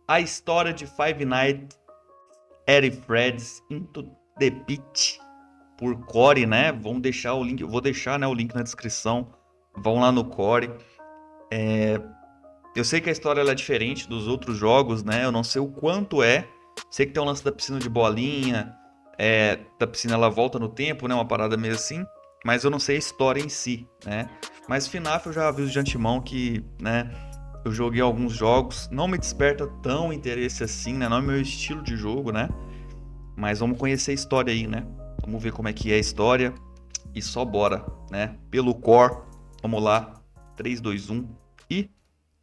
a história de Five Nights at Freddy's Into the Pit por Core, né? Vamos deixar o link, eu vou deixar, né, o link na descrição. Vão lá no Core. Eu sei que a história ela é diferente dos outros jogos, né? Eu não sei o quanto é. Sei que tem o lance da piscina de bolinha, da piscina ela volta no tempo, né? Uma parada meio assim. Mas eu não sei a história em si, né? Mas FNAF eu já aviso de antemão que, né? Eu joguei alguns jogos, não me desperta tão interesse assim, né? Não é meu estilo de jogo, né? Mas vamos conhecer a história aí, né? Vamos ver como é que é a história. E só bora, né? Pelo core. Vamos lá. 3, 2, 1 e...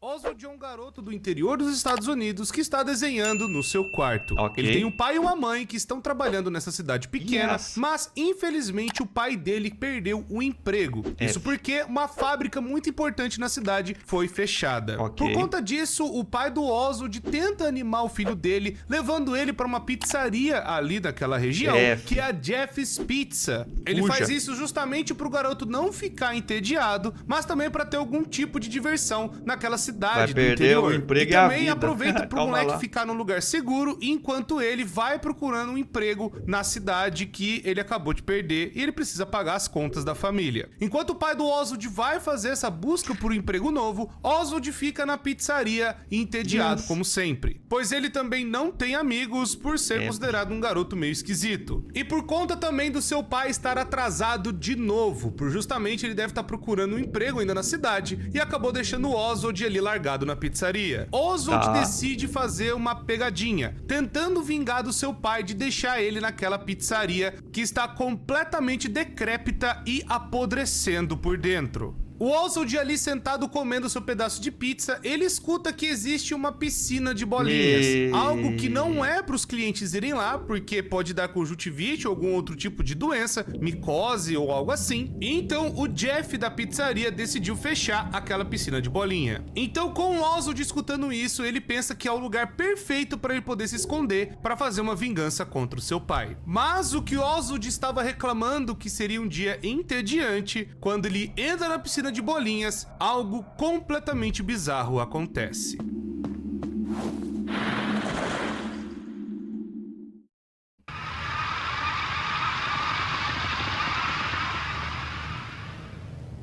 Oswald é um garoto do interior dos Estados Unidos que está desenhando no seu quarto. Ok. Ele tem um pai e uma mãe que estão trabalhando nessa cidade pequena, Yes. mas infelizmente o pai dele perdeu o emprego. Isso porque uma fábrica muito importante na cidade foi fechada. Ok. Por conta disso, o pai do Oswald tenta animar o filho dele, levando ele para uma pizzaria ali daquela região, que é a Jeff's Pizza. Ele Puxa. faz isso justamente para o garoto não ficar entediado, mas também para ter algum tipo de diversão naquela cidade Vai do perder interior. o emprego E e a também vida. aproveita pro Calma moleque lá. ficar num lugar seguro, enquanto ele vai procurando um emprego na cidade que ele acabou de perder e ele precisa pagar as contas da família. Enquanto o pai do Oswald vai fazer essa busca por um emprego novo, Oswald fica na pizzaria entediado, Yes. como sempre, pois ele também não tem amigos por ser considerado um garoto meio esquisito. E por conta também do seu pai estar atrasado de novo, por justamente ele deve estar procurando um emprego ainda na cidade e acabou deixando o Oswald ali largado na pizzaria. Oswald decide fazer uma pegadinha, tentando vingar do seu pai de deixar ele naquela pizzaria que está completamente decrépita e apodrecendo por dentro. O Oswald ali sentado comendo seu pedaço de pizza, ele escuta que existe uma piscina de bolinhas. Algo que não é para os clientes irem lá, porque pode dar conjuntivite ou algum outro tipo de doença, micose ou algo assim. Então o Jeff da pizzaria decidiu fechar aquela piscina de bolinha. Então com o Oswald escutando isso, ele pensa que é o lugar perfeito para ele poder se esconder para fazer uma vingança contra o seu pai. Mas o que Oswald estava reclamando que seria um dia entediante, quando ele entra na piscina de bolinhas, algo completamente bizarro acontece.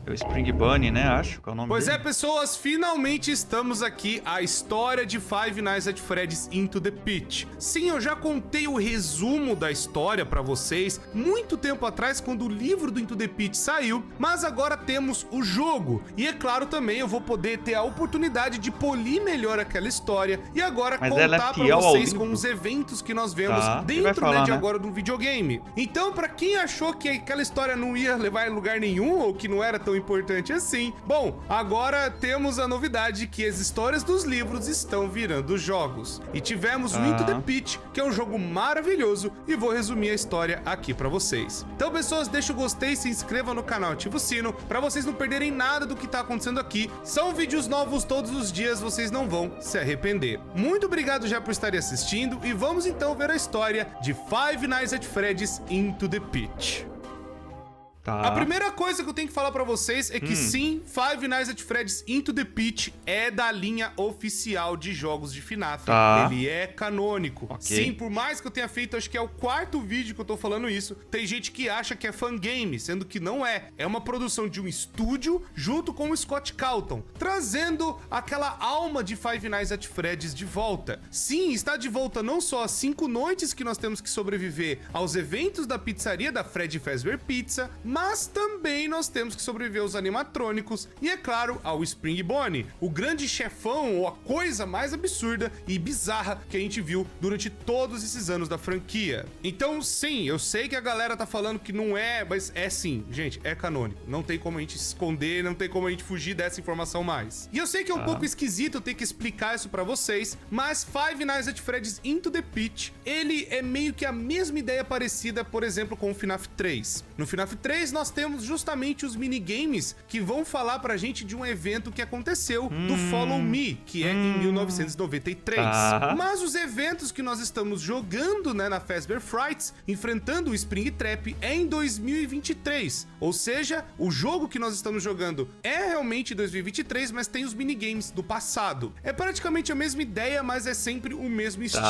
É o Spring Bunny, né? Acho que é o nome Pois dele. é, pessoas, finalmente estamos aqui, a história de Five Nights at Freddy's Into the Pit. Sim, eu já contei o resumo da história pra vocês muito tempo atrás, quando o livro do Into the Pit saiu, mas agora temos o jogo. E é claro também, eu vou poder ter a oportunidade de polir melhor aquela história e agora Mas ela é contar pra fiel ao vocês com livro? os eventos que nós vemos Tá, ele vai dentro, falar, de né? agora do videogame. Então, pra quem achou que aquela história não ia levar em lugar nenhum ou que não era tão importante assim, bom, agora temos a novidade que as histórias dos livros estão virando jogos. E tivemos o Into the Pit, que é um jogo maravilhoso, e vou resumir a história aqui pra vocês. Então, pessoas, deixa o gostei, se inscreva no canal, ativa o sino, pra vocês não perderem nada do que tá acontecendo aqui. São vídeos novos todos os dias, vocês não vão se arrepender. Muito obrigado já por estarem assistindo, e vamos então ver a história de Five Nights at Freddy's Into the Pit. Tá. A primeira coisa que eu tenho que falar pra vocês é que sim, Five Nights at Freddy's Into the Pit é da linha oficial de jogos de FNAF. Tá. Ele é canônico. Ok. Sim, por mais que eu tenha feito, acho que é o 4º vídeo que eu tô falando isso, tem gente que acha que é fangame, sendo que não é. É uma produção de um estúdio junto com o Scott Calton, trazendo aquela alma de Five Nights at Freddy's de volta. Sim, está de volta não só as 5 noites que nós temos que sobreviver aos eventos da pizzaria da Freddy Fazbear Pizza, mas também nós temos que sobreviver aos animatrônicos e, é claro, ao Spring Bonnie, o grande chefão ou a coisa mais absurda e bizarra que a gente viu durante todos esses anos da franquia. Então, sim, eu sei que a galera tá falando que não é, mas é sim, gente, é canônico. Não tem como a gente esconder, não tem como a gente fugir dessa informação mais. E eu sei que é um pouco esquisito eu ter que explicar isso pra vocês, mas Five Nights at Freddy's Into the Pit, ele é meio que a mesma ideia parecida, por exemplo, com o FNAF 3. No FNAF 3, 83 nós temos justamente os minigames que vão falar pra gente de um evento que aconteceu do Follow Me, que é em 1993. Mas os eventos que nós estamos jogando, né, na Fazbear Frights, enfrentando o Springtrap, é em 2023. Ou seja, o jogo que nós estamos jogando é realmente 2023, mas tem os minigames do passado. É praticamente a mesma ideia, mas é sempre o mesmo estilo.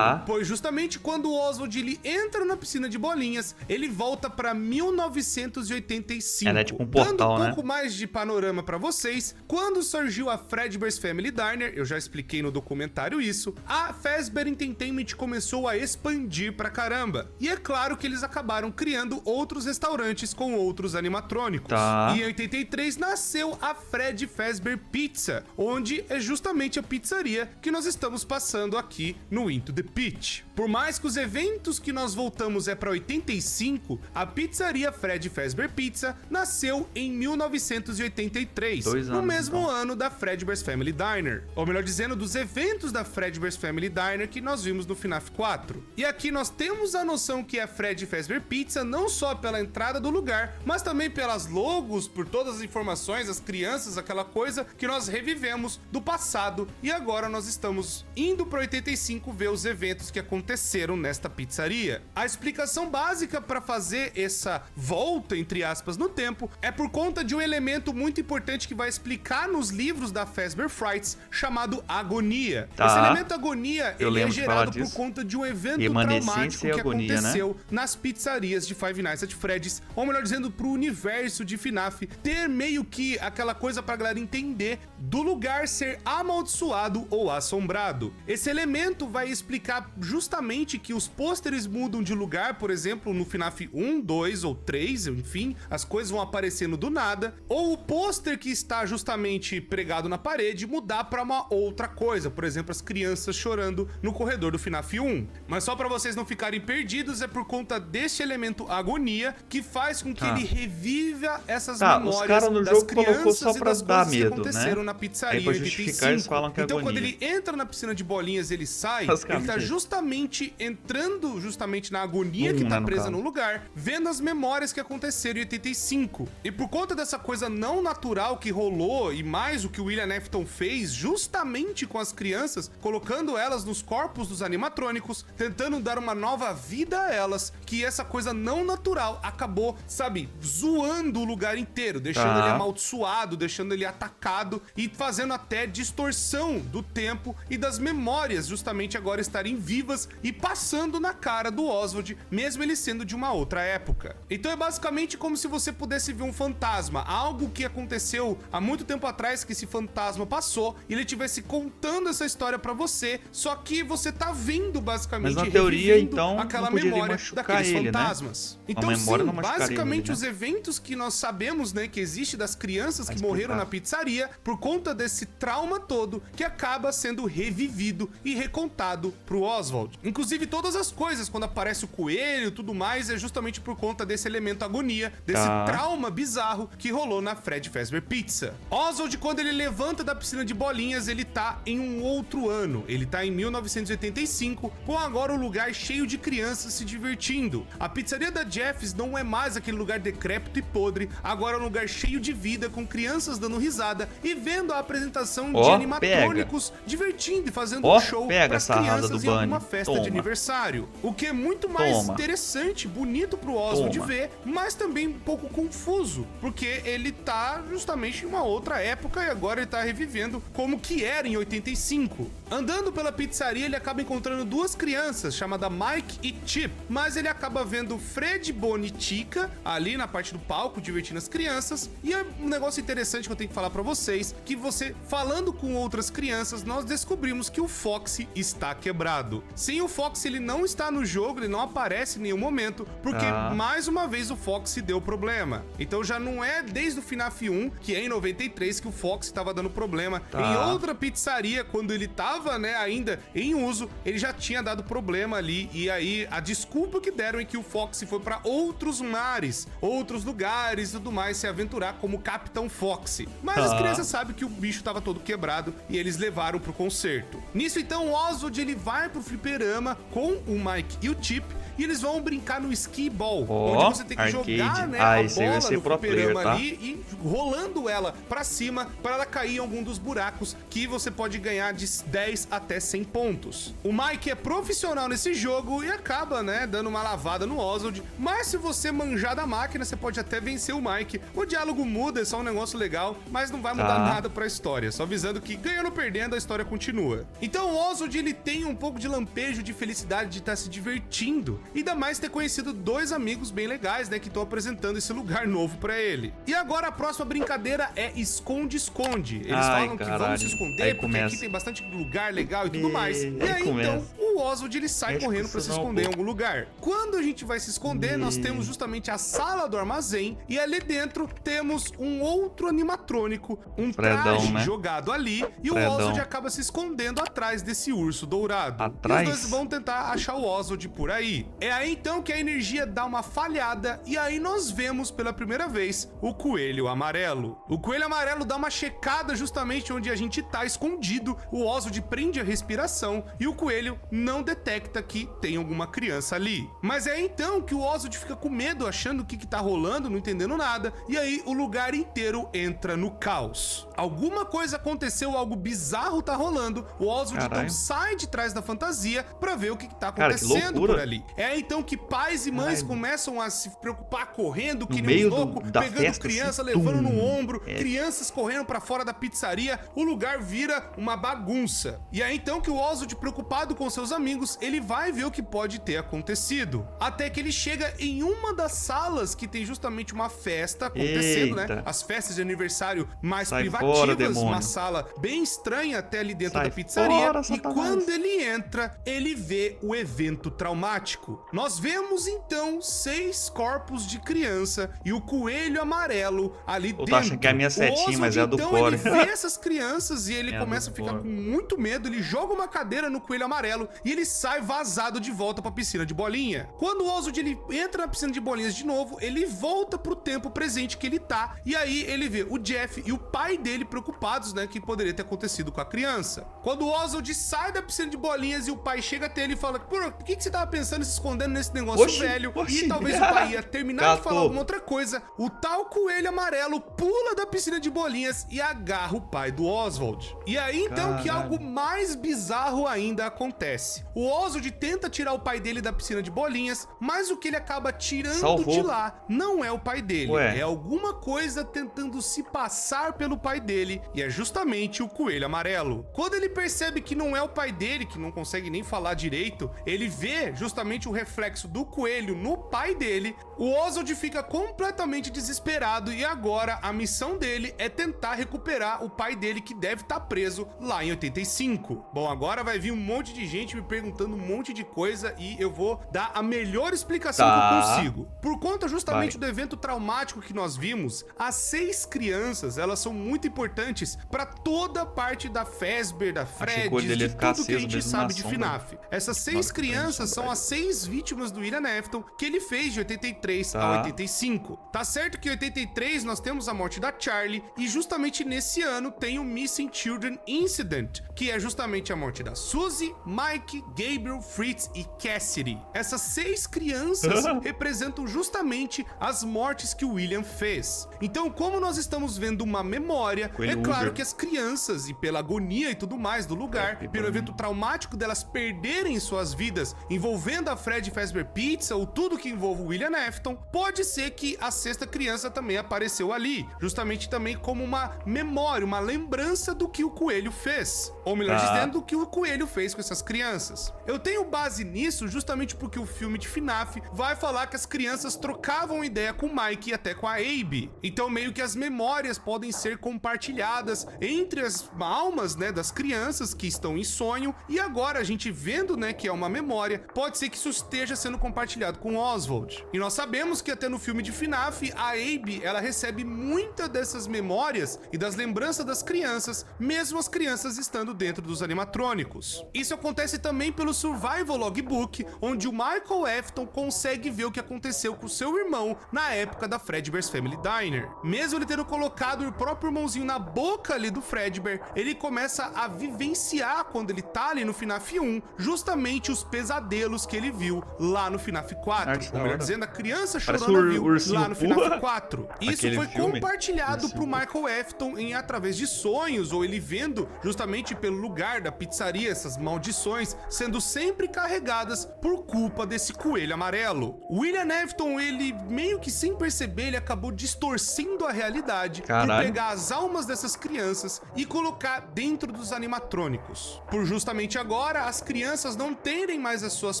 Pois justamente quando o Oswald ele entra na piscina de bolinhas, ele volta pra 1985. É tipo um portal, dando um pouco mais de panorama pra vocês, quando surgiu a Fredbear's Family Diner, eu já expliquei no documentário isso, a Fazbear Entertainment começou a expandir pra caramba. E é claro que eles acabaram criando outros restaurantes com outros animatrônicos. E em 83 nasceu a Fred Fazbear Pizza, onde é justamente a pizzaria que nós estamos passando aqui no Into the Pit. Por mais que os eventos que nós voltamos é pra 85, a pizzaria Fred Fazbear Pizza nasceu em 1983, no mesmo ano da Fredbear's Family Diner. Ou melhor dizendo, dos eventos da Fredbear's Family Diner que nós vimos no FNAF 4. E aqui nós temos a noção que é Fred Fazbear Pizza não só pela entrada do lugar, mas também pelas logos, por todas as informações, as crianças, aquela coisa que nós revivemos do passado. E agora nós estamos indo para 85 ver os eventos que aconteceram nesta pizzaria. A explicação básica para fazer essa volta, entre aspas, no tempo, é por conta de um elemento muito importante que vai explicar nos livros da Fazbear Frights, chamado agonia. Esse elemento agonia, ele é gerado por conta de um evento traumático que aconteceu nas pizzarias de Five Nights at Freddy's, ou melhor dizendo, pro universo de FNAF, ter meio que aquela coisa pra galera entender do lugar ser amaldiçoado ou assombrado. Esse elemento vai explicar justamente que os pôsteres mudam de lugar, por exemplo, no FNAF 1, 2 ou 3, enfim, as coisas vão aparecendo do nada, ou o pôster que está justamente pregado na parede mudar para uma outra coisa, por exemplo, as crianças chorando no corredor do FNAF 1. Mas só para vocês não ficarem perdidos, é por conta deste elemento agonia que faz com que ele reviva essas memórias das crianças e das coisas que aconteceram na pizzaria em 85. Então quando ele entra na piscina de bolinhas, ele sai, ele tá justamente entrando justamente na agonia que tá presa no lugar, vendo as memórias que aconteceram em 85. E por conta dessa coisa não natural que rolou, e mais o que o William Afton fez justamente com as crianças, colocando elas nos corpos dos animatrônicos, tentando dar uma nova vida a elas, que essa coisa não natural acabou, sabe, zoando o lugar inteiro, deixando ele amaldiçoado, deixando ele atacado e fazendo até distorção do tempo e das memórias justamente agora estarem vivas e passando na cara do Oswald, mesmo ele sendo de uma outra época. Então é basicamente como se você pudesse ver um fantasma, algo que aconteceu há muito tempo atrás, que esse fantasma passou e ele estivesse contando essa história pra você, só que você tá vendo basicamente, mas na teoria, então, aquela memória daqueles fantasmas. Né? Então sim, basicamente os eventos que nós sabemos, né, que existe das crianças que morreram na pizzaria, por conta desse trauma todo, que acaba sendo revivido e recontado pro Oswald. Inclusive todas as coisas, quando aparece o coelho e tudo mais, é justamente por conta desse elemento agonia, desse trauma bizarro que rolou na Fred Fazbear Pizza. Oswald, quando ele levanta da piscina de bolinhas, ele tá em um outro ano. Ele tá em 1985, com agora um lugar cheio de crianças se divertindo. A pizzaria da Jeff's não é mais aquele lugar decrépito e podre, agora é um lugar cheio de vida, com crianças dando risada e vendo a apresentação de animatrônicos divertindo e fazendo um show para as crianças em alguma festa de aniversário. O que é muito mais interessante, bonito pro Oswald ver, mas também um pouco confuso, porque ele tá justamente em uma outra época e agora ele tá revivendo como que era em 85. Andando pela pizzaria, ele acaba encontrando duas crianças, chamadas Mike e Chip, mas ele acaba vendo Fred, Bonnie e Chica ali na parte do palco, divertindo as crianças. E é um negócio interessante que eu tenho que falar pra vocês, que você, falando com outras crianças, nós descobrimos que o Foxy está quebrado. Sim, o Foxy, ele não está no jogo, ele não aparece em nenhum momento, porque mais uma vez o Foxy deu problema. Então já não é desde o FNAF 1, que é em 93, que o Foxy estava dando problema. Em outra pizzaria, quando ele tava, né, ainda em uso, ele já tinha dado problema ali, e aí a desculpa que deram é que o Foxy foi para outros mares, outros lugares e tudo mais, se aventurar como Capitão Foxy. Mas as crianças sabem que o bicho tava todo quebrado e eles levaram pro concerto. Nisso então, o Oswald, ele vai pro fliperama com o Mike e o Chip e eles vão brincar no skee ball, Ó, onde você tem que arcade. jogar, né, Ah, a esse aí vai bola ser no pro player, fliperama tá? ali e rolando ela pra cima para ela cair em algum dos buracos que você pode ganhar de 10 até 100 pontos. O Mike é profissional nesse jogo e acaba, né, dando uma lavada no Oswald, mas se você manjar da máquina, você pode até vencer o Mike. O diálogo muda, é só um negócio legal, mas não vai mudar nada pra história, só avisando que ganhando ou perdendo, a história continua. Então o Oswald, ele tem um pouco de lampejo de felicidade de estar se divertindo, e ainda mais ter conhecido dois amigos bem legais, né, que estão apresentando esse lugar novo pra ele. E agora a próxima brincadeira é esconde-esconde. Eles falam que vamos se esconder, porque aqui tem bastante lugar legal e tudo mais. E aí então o Oswald, ele sai correndo pra se esconder em algum lugar. Quando a gente vai se esconder, nós temos justamente a sala do armazém, e ali dentro temos um outro animatrônico, um traje jogado ali, e o Oswald acaba se escondendo atrás desse urso dourado. E os dois vão tentar achar o Oswald por aí. É aí então que a energia dá uma falhada, e aí nós vemos pela primeira vez o coelho amarelo. O coelho amarelo dá uma checada justamente onde a gente tá escondido, o Oswald prende a respiração e o coelho não detecta que tem alguma criança ali. Mas é então que o Oswald fica com medo, achando o que tá rolando, não entendendo nada, e aí o lugar inteiro entra no caos. Alguma coisa aconteceu, algo bizarro tá rolando, o Oswald então sai de trás da fantasia pra ver o que tá acontecendo por ali. É então que pais e mães começam a se preocupar correndo, que nem uns loucos, pegando criança, levando no ombro, crianças correndo pra fora da pizzaria, o lugar vira uma bagunça. E é então que o Oswald, preocupado com seus amigos, ele vai ver o que pode ter acontecido. Até que ele chega em uma das salas que tem justamente uma festa acontecendo, né? As festas de aniversário mais privativas, uma sala bem estranha até ali dentro da pizzaria. E quando ele entra, ele vê o evento traumático. Nós vemos então 6 corpos de criança e o coelho amarelo ali dentro. Eu tô achando que é a minha setinha, mas é a do Core. Ele vê essas crianças e ele começa a ficar com muito medo, ele joga uma cadeira no coelho amarelo e ele sai vazado de volta pra piscina de bolinha. Quando o Oswald, ele entra na piscina de bolinhas de novo, ele volta pro tempo presente que ele tá, e aí ele vê o Jeff e o pai dele preocupados, né, que poderia ter acontecido com a criança. Quando o Oswald sai da piscina de bolinhas e o pai chega até ele e fala: "Pô, o que você tava pensando, se escondendo nesse negócio velho?" E talvez o pai ia terminar de falar alguma outra coisa, o tal coelho amarelo pula da piscina de bolinhas e agarra o pai do Oswald. E aí então que algo mais bizarro ainda acontece. O Oswald tenta tirar o pai dele da piscina de bolinhas, mas o que ele acaba tirando de lá não é o pai dele, é alguma coisa tentando se passar pelo pai dele, e é justamente o coelho amarelo. Quando ele percebe que não é o pai dele, que não consegue nem falar direito, ele vê justamente o reflexo do coelho no pai dele, o Oswald fica completamente desesperado, e agora a missão dele é tentar recuperar o pai dele, que deve estar preso lá em 85. Bom, agora vai vir um monte de gente me perguntando um monte de coisa e eu vou dar a melhor explicação que eu consigo. Por conta justamente do evento traumático que nós vimos, as 6 crianças, elas são muito importantes para toda a parte da Fazbear, da Freddy's, de tudo que a gente sabe de FNAF. Essas 6 crianças são as 6 vítimas do William Afton que ele fez de 83 a 85. Tá certo que em 83 nós temos a morte da Charlie, e justamente nesse ano tem o Missing Children Incident, que é justamente a morte da Suzy, Mike, Gabriel, Fritz e Cassidy. Essas 6 crianças representam justamente as mortes que o William fez. Então, como nós estamos vendo uma memória, é claro que as crianças, e pela agonia e tudo mais do lugar, pelo evento traumático delas perderem suas vidas envolvendo a Freddy Fazbear Pizza, ou tudo que envolve o William Afton, pode ser que a 6ª criança também apareceu ali, justamente também como uma memória, uma lembrança do que o coelho fez. Ou melhor dizendo, do que o coelho fez com essas crianças. Eu tenho base nisso justamente porque o filme de FNAF vai falar que as crianças trocavam ideia com o Mike e até com a Abby. Então meio que as memórias podem ser compartilhadas entre as almas, né, das crianças que estão em sonho, e agora a gente vendo, né, que é uma memória, pode ser que isso esteja sendo compartilhado com Oswald. E nós sabemos que até no filme de FNAF, a Abby, ela recebe muita dessas memórias e das lembranças das crianças, mesmo as crianças estando brincando dentro dos animatrônicos. Isso acontece também pelo Survival Logbook, onde o Michael Afton consegue ver o que aconteceu com seu irmão na época da Fredbear's Family Diner. Mesmo ele tendo colocado o próprio irmãozinho na boca ali do Fredbear, ele começa a vivenciar, quando ele tá ali no FNAF 1, justamente os pesadelos que ele viu lá no FNAF 4. Ou melhor dizendo, a criança chorando viu lá no FNAF 4. Isso foi compartilhado pro Michael Afton através de sonhos, ou ele vendo justamente pelo lugar da pizzaria essas maldições sendo sempre carregadas por culpa desse coelho amarelo. William Afton, ele meio que sem perceber, ele acabou distorcendo a realidade por pegar as almas dessas crianças e colocar dentro dos animatrônicos. Por justamente agora, as crianças não terem mais as suas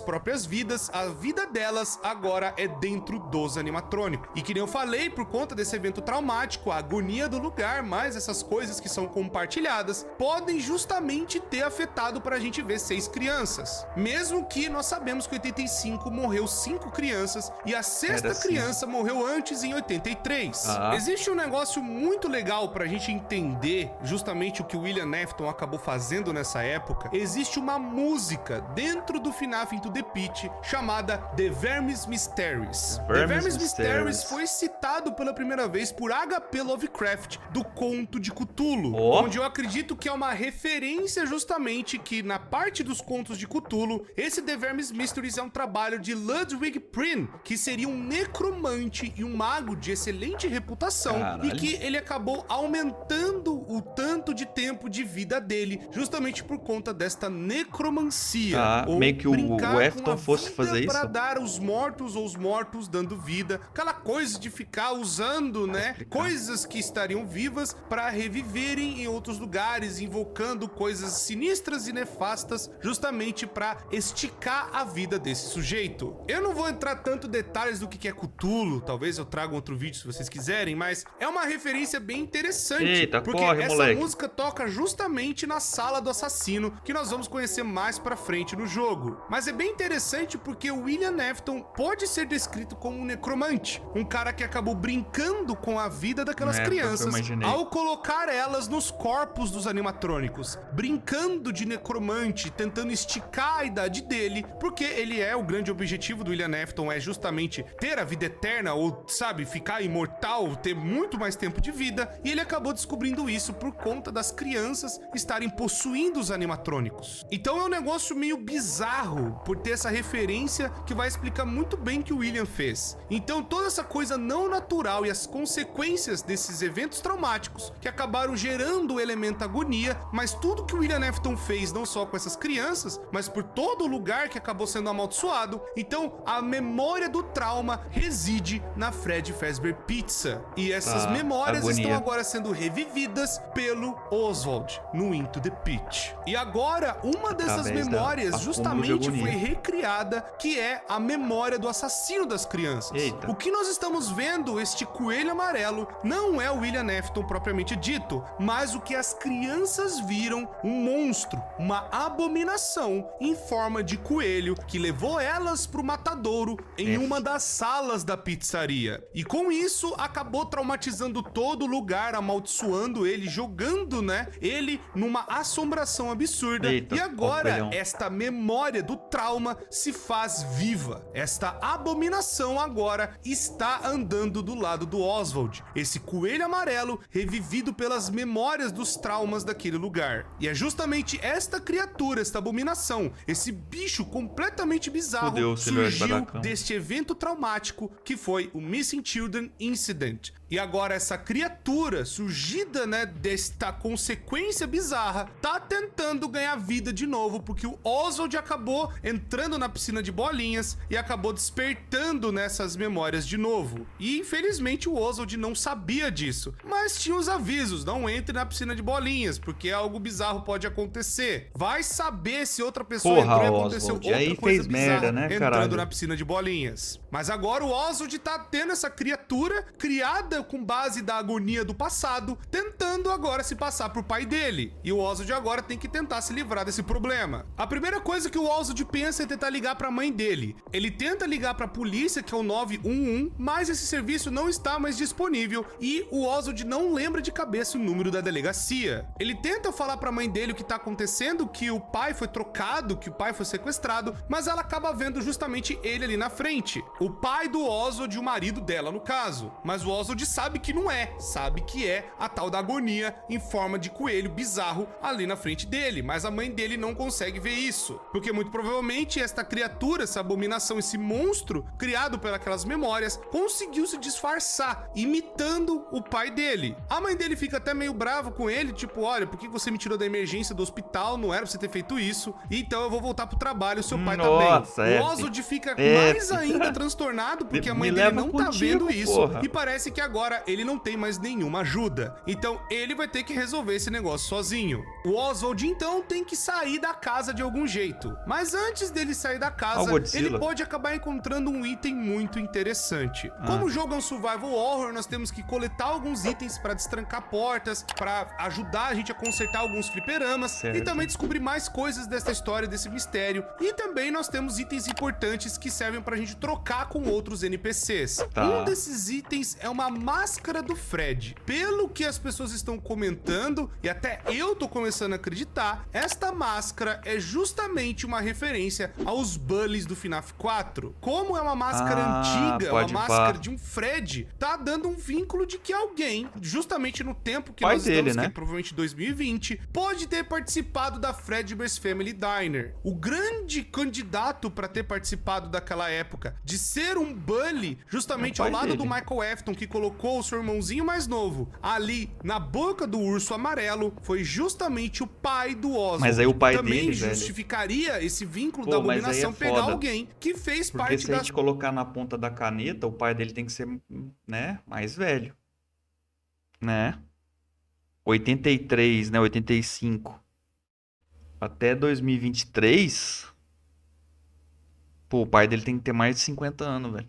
próprias vidas, a vida delas agora é dentro dos animatrônicos. E que nem eu falei, por conta desse evento traumático, a agonia do lugar, mais essas coisas que são compartilhadas, podem justamente ter afetado pra gente ver 6 crianças. Mesmo que nós sabemos que em 85 morreu 5 crianças e a 6ª criança morreu antes em 83. Existe um negócio muito legal pra gente entender justamente o que o William Afton acabou fazendo nessa época. Existe uma música dentro do FNAF Into the Pit chamada The Vermis Mysteries. The Vermis Mysteries foi citado pela primeira vez por H.P. Lovecraft do Conto de Cthulhu, onde eu acredito que é uma referência justamente que na parte dos contos de Cthulhu, esse The Vermis Mysteries é um trabalho de Ludwig Prynne, que seria um necromante e um mago de excelente reputação, e que ele acabou aumentando o tanto de tempo de vida dele, justamente por conta desta necromancia. Ou meio que o Afton fosse fazer isso para dar os mortos ou os mortos dando vida, aquela coisa de ficar usando, né, coisas que estariam vivas para reviverem em outros lugares, invocando coisas sinistras e nefastas, justamente para esticar a vida desse sujeito. Eu não vou entrar tanto em detalhes do que é Cthulhu, talvez eu traga outro vídeo se vocês quiserem, mas é uma referência bem interessante, porque essa música toca justamente na sala do assassino, que nós vamos conhecer mais pra frente no jogo. Mas é bem interessante porque o William Afton pode ser descrito como um necromante, um cara que acabou brincando com a vida daquelas crianças ao colocar elas nos corpos dos animatrônicos, brincando de necromante, tentando esticar a idade dele, porque ele o grande objetivo do William Afton é justamente ter a vida eterna, ou sabe, ficar imortal, ter muito mais tempo de vida, e ele acabou descobrindo isso por conta das crianças estarem possuindo os animatrônicos. Então é um negócio meio bizarro por ter essa referência que vai explicar muito bem o que o William fez. Então toda essa coisa não natural e as consequências desses eventos traumáticos que acabaram gerando o elemento agonia, mas tudo que o William Afton fez, não só com essas crianças, mas por todo o lugar que acabou sendo amaldiçoado, então a memória do trauma reside na Freddy Fazbear Pizza. E essas memórias estão agora sendo revividas pelo Oswald no Into the Pit. E agora, uma dessas memórias justamente foi recriada, que é a memória do assassino das crianças. O que nós estamos vendo, este coelho amarelo, não é o William Afton propriamente dito, mas o que as crianças viram, um monstro, uma abominação em forma de coelho, que levou elas pro matadouro em uma das salas da pizzaria. E com isso, acabou traumatizando todo o lugar, amaldiçoando ele, jogando, né, ele numa assombração absurda. E agora, esta memória do trauma se faz viva. Esta abominação agora está andando do lado do Oswald, esse coelho amarelo revivido pelas memórias dos traumas daquele lugar. E é justamente esta criatura, esta abominação, esse bicho completamente bizarro, surgiu deste evento traumático que foi o Missing Children Incident. E agora essa criatura surgida, né, desta consequência bizarra, tá tentando ganhar vida de novo, porque o Oswald acabou entrando na piscina de bolinhas e acabou despertando nessas memórias de novo. E infelizmente o Oswald não sabia disso, mas tinha os avisos: não entre na piscina de bolinhas, porque algo bizarro pode acontecer. Vai saber se outra pessoa entrou e aconteceu outra coisa bizarra, né, entrando na piscina de bolinhas. Mas agora o Oswald tá tendo essa criatura criada ainda com base da agonia do passado, tentando agora se passar por pai dele. E o Oswald agora tem que tentar se livrar desse problema. A primeira coisa que o Oswald pensa é tentar ligar para a mãe dele. Ele tenta ligar para a polícia, que é o 911, mas esse serviço não está mais disponível e o Oswald não lembra de cabeça o número da delegacia. Ele tenta falar para a mãe dele o que está acontecendo, que o pai foi trocado, que o pai foi sequestrado, mas ela acaba vendo justamente ele ali na frente. O pai do Oswald, o marido dela no caso. Mas o Oswald sabe que não é, sabe que é a tal da agonia em forma de coelho bizarro ali na frente dele, mas a mãe dele não consegue ver isso, porque muito provavelmente esta criatura, essa abominação, esse monstro criado pelas memórias, conseguiu se disfarçar, imitando o pai dele. A mãe dele fica até meio brava com ele, tipo, olha, por que você me tirou da emergência do hospital? Não era pra você ter feito isso, então eu vou voltar pro trabalho, seu pai Nossa, tá bem. O Oswald fica mais ainda transtornado, porque a mãe dele não tá vendo isso, e parece que agora ele não tem mais nenhuma ajuda. Então ele vai ter que resolver esse negócio sozinho. O Oswald então tem que sair da casa de algum jeito. Mas antes dele sair da casa, ele pode acabar encontrando um item muito interessante. Como o jogo é um survival horror, nós temos que coletar alguns itens para destrancar portas, para ajudar a gente a consertar alguns fliperamas e também descobrir mais coisas dessa história, desse mistério. E também nós temos itens importantes que servem pra gente trocar com outros NPCs. Um desses itens é uma máscara do Fred. Pelo que as pessoas estão comentando, e até eu tô começando a acreditar, esta máscara é justamente uma referência aos bullies do FNAF 4. Como é uma máscara antiga, uma máscara de um Fred, tá dando um vínculo de que alguém, justamente no tempo que nós estamos, que é provavelmente 2020, pode ter participado da Fredbear's Family Diner. O grande candidato para ter participado daquela época, de ser um bully, justamente ao lado do Michael Afton, que colocou o seu irmãozinho mais novo ali na boca do urso amarelo, foi justamente o pai do Oswald. Mas aí o pai também dele, justificaria esse vínculo da abominação pegar alguém que fez parte Porque se a gente colocar na ponta da caneta, o pai dele tem que ser, né, mais velho. Né? 83, né, 85. Até 2023... Pô, o pai dele tem que ter mais de 50 anos, velho.